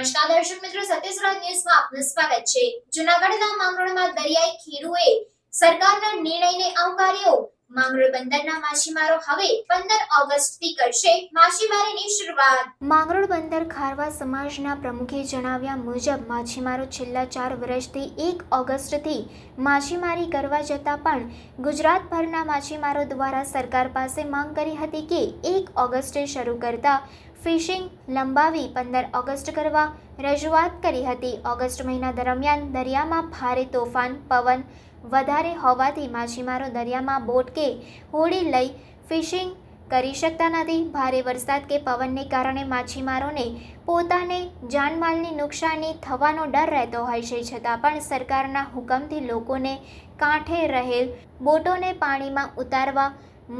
નમસ્કાર દર્શક મિત્રો, સત્યસ્વરાજ ન્યૂઝમાં આપનું સ્વાગત છે। જૂનાગઢના માંગરોળમાં દરિયાઈ ખેડૂએ સરકારના નિર્ણયને આવકાર્યો। માંગરોળ બંદરના માછીમારો હવે 15 ઓગસ્ટથી કરશે માછીમારીની શરૂઆત। માંગરોળ બંદર ખારવા સમાજના પ્રમુખે જણાવ્યા મુજબ માછીમારો છેલ્લા 4 વર્ષથી 1 ઓગસ્ટથી માછીમારી કરવા જતાં પણ ગુજરાતભરના માછીમારો દ્વારા સરકાર પાસે માંગ કરી હતી કે 1 ઓગસ્ટે શરૂ કરતા ફિશિંગ લંબાવી 15 ઓગસ્ટ કરવા રજૂઆત કરી હતી। ઓગસ્ટ મહિના દરમિયાન દરિયામાં ભારે તોફાન પવન વધારે હોવાથી માછીમારો દરિયામાં બોટ કે હોડી લઈ ફિશિંગ કરી શકતા નથી। ભારે વરસાદ કે પવનને કારણે માછીમારોને પોતાને જાનમાલની નુકસાની થવાનો ડર રહેતો હોય છે, છતાં પણ સરકારના હુકમથી લોકોને કાંઠે રહેલ બોટોને પાણીમાં ઉતારવા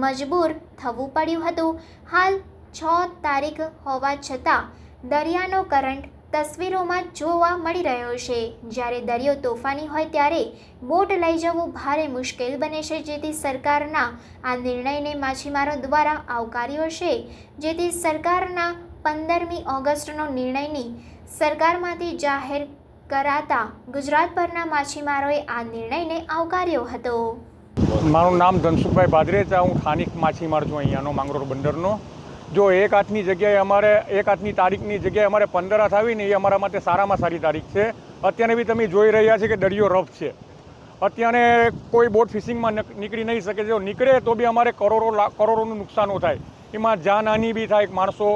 મજબૂર થવું પડ્યું હતું। હાલ 6 તારીખ હોવા છતાં દરિયાનો કરંટ તસવીરોમાં જોવા મળી રહ્યો છે। જ્યારે દરિયો તોફાની હોય ત્યારે બોટ લઈ જવું ભારે મુશ્કેલ બને છે, જેથી સરકારના આ નિર્ણયને માછીમારો દ્વારા આવકાર્યો છે। જેથી સરકારના 15મી ઓગસ્ટનો નિર્ણયની સરકારમાંથી જાહેર કરાતા ગુજરાતભરના માછીમારોએ આ નિર્ણયને આવકાર્યો હતો। મારું નામ ધનસુખભાઈ ભાદરેચા, હું સ્થાનિક માછીમાર છું અહીંયાનો માંગરોળ બંદરનો। જો 1 હાથની જગ્યાએ અમારે 1 હાથની તારીખની જગ્યાએ અમારે 15 હાથ આવી ને એ અમારા માટે સારામાં સારી તારીખ છે। અત્યારે બી તમે જોઈ રહ્યા છે કે દરિયો રફ છે। અત્યારે કોઈ બોટ ફિશિંગમાં નીકળી નહીં શકે। જો નીકળે તો બી અમારે કરોડોનું નુકસાન થાય, એમાં જાનહાની બી થાય, માણસો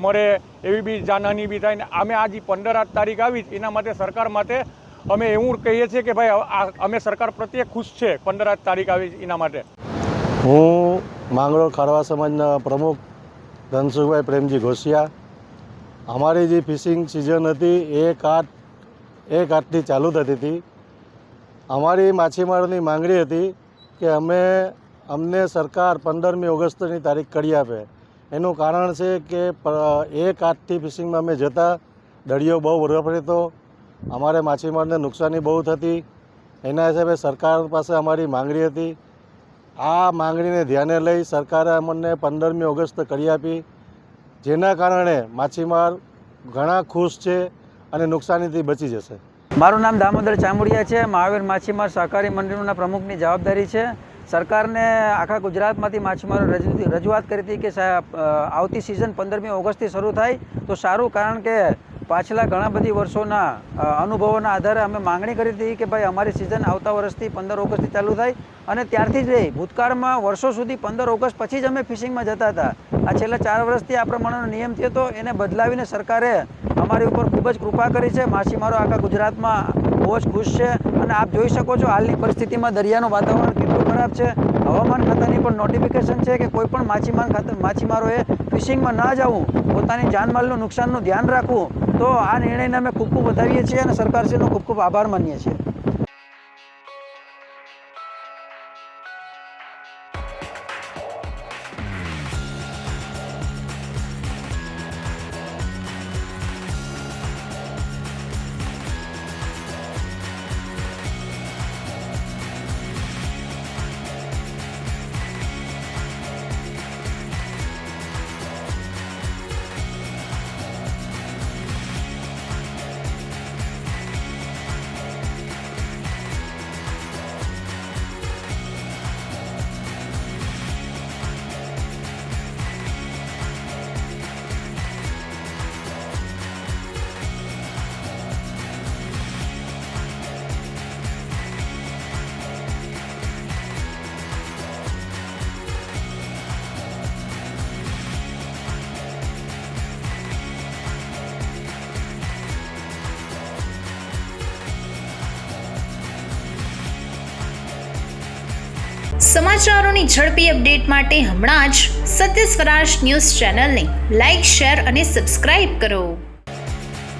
મરે એવી બી જાનહાની બી થાય ને અમે આ જે 15 તારીખ આવી એના માટે સરકાર માટે અમે એવું કહીએ છીએ કે ભાઈ અમે સરકાર પ્રત્યે ખુશ છે 15 તારીખ આવી એના માટે। હું માંગરોળ ખારવા સમાજના પ્રમુખ ધનસુખભાઈ પ્રેમજી ઘોસિયા। અમારી જે ફિશિંગ સિઝન હતી એ 1 આઠથી ચાલુ થતી હતી। અમારી માછીમારોની માંગણી હતી કે અમને સરકાર 15મી ઓગસ્ટની તારીખ કરી આપે। એનું કારણ છે કે 1 આઠથી ફિશિંગમાં અમે જતા દરિયો બહુ રફ રહેતો, અમારે માછીમારને નુકસાની બહુ થતી। એના હિસાબે સરકાર પાસે અમારી માંગણી હતી। આ માંગણીને ધ્યાને લઈ સરકારે અમને 15મી ઓગસ્ટ કરી આપી, જેના કારણે માછીમાર ઘણા ખુશ છે અને નુકસાનીથી બચી જશે। મારું નામ દામોદર ચામુડિયા છે। મહાવીર માછીમાર સહકારી મંડળના પ્રમુખની જવાબદારી છે। સરકારને આખા ગુજરાતમાંથી માછીમારો રજૂઆત કરી હતી કે આવતી સિઝન 15મી ઓગસ્ટથી શરૂ થાય તો સારું, કારણ કે પાછલા ઘણા બધી વર્ષોના અનુભવોના આધારે અમે માંગણી કરી હતી કે ભાઈ અમારી સિઝન આવતા વર્ષથી 15 ઓગસ્ટથી ચાલુ થાય, અને ત્યારથી જ ભૂતકાળમાં વર્ષો સુધી 15 ઓગસ્ટ પછી જ અમે ફિશિંગમાં જતા હતા। આ છેલ્લા 4 વર્ષથી આ પ્રમાણેનો નિયમ થયો હતો, એને બદલાવીને સરકારે અમારી ઉપર ખૂબ જ કૃપા કરી છે। માછીમારો આખા ગુજરાતમાં બહુ જ ખુશ છે, અને આપ જોઈ શકો છો હાલની પરિસ્થિતિમાં દરિયાનું વાતાવરણ કેટલું ખરાબ છે। હવામાન ખાતાની પણ નોટિફિકેશન છે કે કોઈ પણ માછીમારોએ ફિશિંગમાં ન જવું, પોતાની જાનમાલનું નુકસાનનું ધ્યાન રાખવું। તો આ નિર્ણયને અમે ખૂબ ખૂબ વધાવીએ છીએ અને સરકારશ્રીનો ખૂબ ખૂબ આભાર માનીએ છીએ। સમાચારોની ઝડપી અપડેટ માટે હમણાં જ સત્ય સ્વરાજ ન્યૂઝ ચેનલને લાઇક, શેર અને સબસ્ક્રાઇબ કરો।